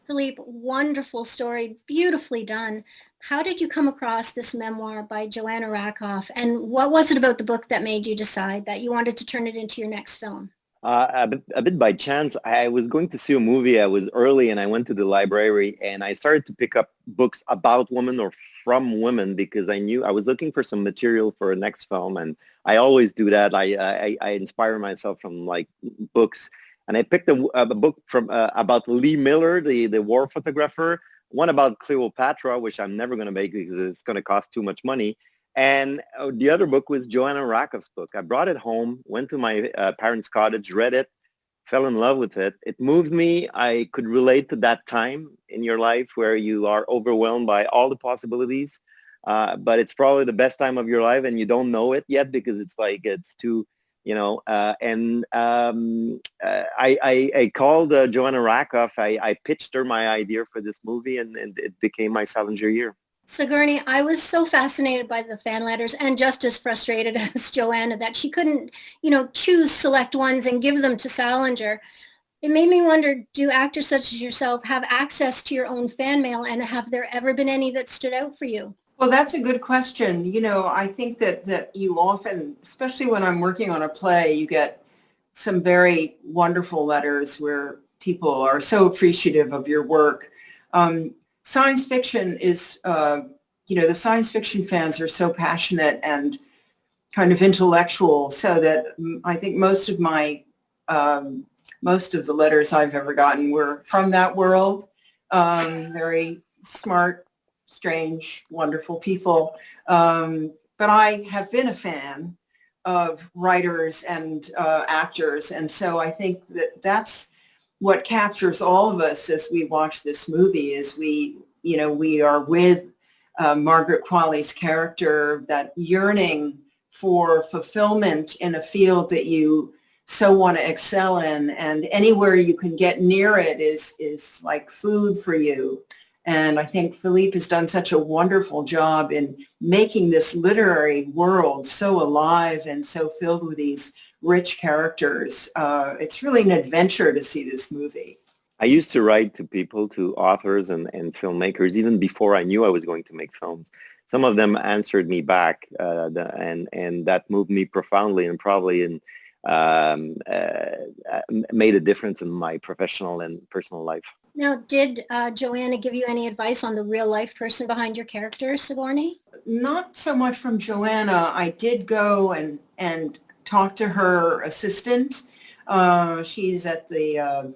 Philippe, wonderful story, beautifully done. How did you come across this memoir by Joanna Rakoff, and what was it about the book that made you decide that you wanted to turn it into your next film? A bit by chance, I was going to see a movie. I was early and I went to the library and I started to pick up books about women or from women because I knew I was looking for some material for a next film. And I always do that. I inspire myself from like books. And I picked a book from about Lee Miller, the war photographer, one about Cleopatra, which I'm never going to make because it's going to cost too much money. And the other book was Joanna Rakoff's book. I brought it home, went to my parents' cottage, read it, fell in love with it. It moved me. I could relate to that time in your life where you are overwhelmed by all the possibilities. But it's probably the best time of your life and you don't know it yet because it's like it's too, I called Joanna Rakoff. I pitched her my idea for this movie and it became My Salinger Year. Sigourney, I was so fascinated by the fan letters and just as frustrated as Joanna that she couldn't, choose select ones and give them to Salinger. It made me wonder, do actors such as yourself have access to your own fan mail, and have there ever been any that stood out for you? Well, that's a good question. I think that you often, especially when I'm working on a play, you get some very wonderful letters where people are so appreciative of your work. Science fiction is, the science fiction fans are so passionate and kind of intellectual, so that I think most of the letters I've ever gotten were from that world. Very smart, strange, wonderful people. But I have been a fan of writers and actors, and so I think that that's what captures all of us as we watch this movie. Is we are with Margaret Qualley's character, that yearning for fulfillment in a field that you so want to excel in, and anywhere you can get near it is like food for you. And I think Philippe has done such a wonderful job in making this literary world so alive and so filled with these rich characters. It's really an adventure to see this movie. I used to write to people, to authors and filmmakers, even before I knew I was going to make films. Some of them answered me back, and that moved me profoundly and probably made a difference in my professional and personal life. Now, did Joanna give you any advice on the real life person behind your character, Sigourney? Not so much from Joanna. I did go and talk to her assistant. She's at the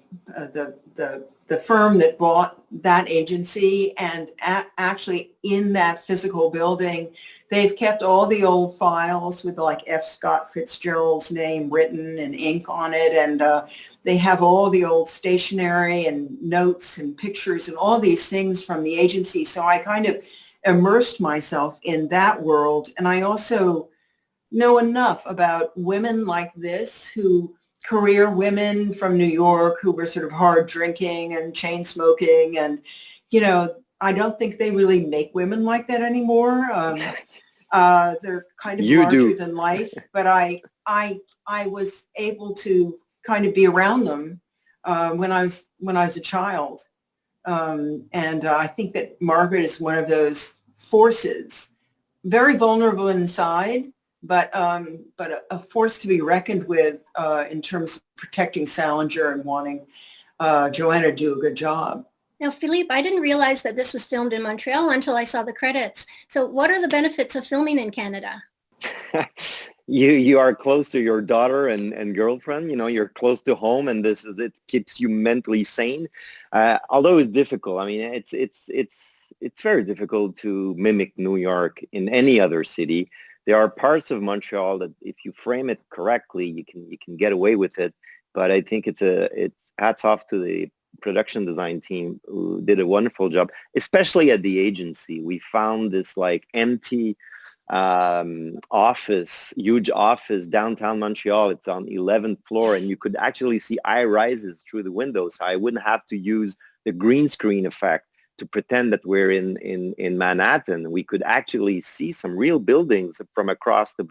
firm that bought that agency, and actually in that physical building, they've kept all the old files with like F. Scott Fitzgerald's name written in ink on it, and they have all the old stationery and notes and pictures and all these things from the agency. So I kind of immersed myself in that world, and I also know enough about women like this, who career women from New York who were sort of hard drinking and chain smoking, and I don't think they really make women like that anymore. They're kind of larger than life, but I was able to kind of be around them when I was a child, and I think that Margaret is one of those forces, very vulnerable inside, but a force to be reckoned with in terms of protecting Salinger and wanting Joanna to do a good job. Now, Philippe, I didn't realize that this was filmed in Montreal until I saw the credits. So what are the benefits of filming in Canada? You are close to your daughter and girlfriend. You're close to home, and it keeps you mentally sane. Although it's difficult. I mean, it's very difficult to mimic New York in any other city. There are parts of Montreal that, if you frame it correctly, you can get away with it. But I think it's hats off to the production design team who did a wonderful job, especially at the agency. We found this like empty huge office downtown Montreal. It's on 11th floor, and you could actually see eye rises through the windows. So I wouldn't have to use the green screen effect to pretend that we're in Manhattan. We could actually see some real buildings from across the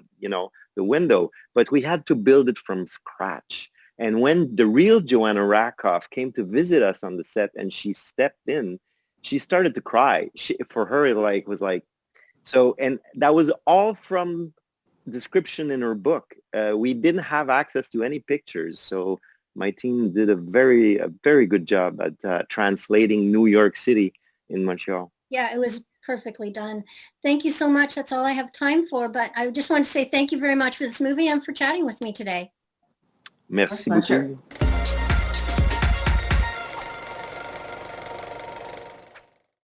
window, but we had to build it from scratch. And when the real Joanna Rakoff came to visit us on the set and she stepped in, she started to cry. For her, it like was like, so, and that was all from description in her book. We didn't have access to any pictures, so my team did a very good job at translating New York City in Montreal. Yeah, it was perfectly done. Thank you so much. That's all I have time for, but I just want to say thank you very much for this movie and for chatting with me today. Merci pleasure. beaucoup.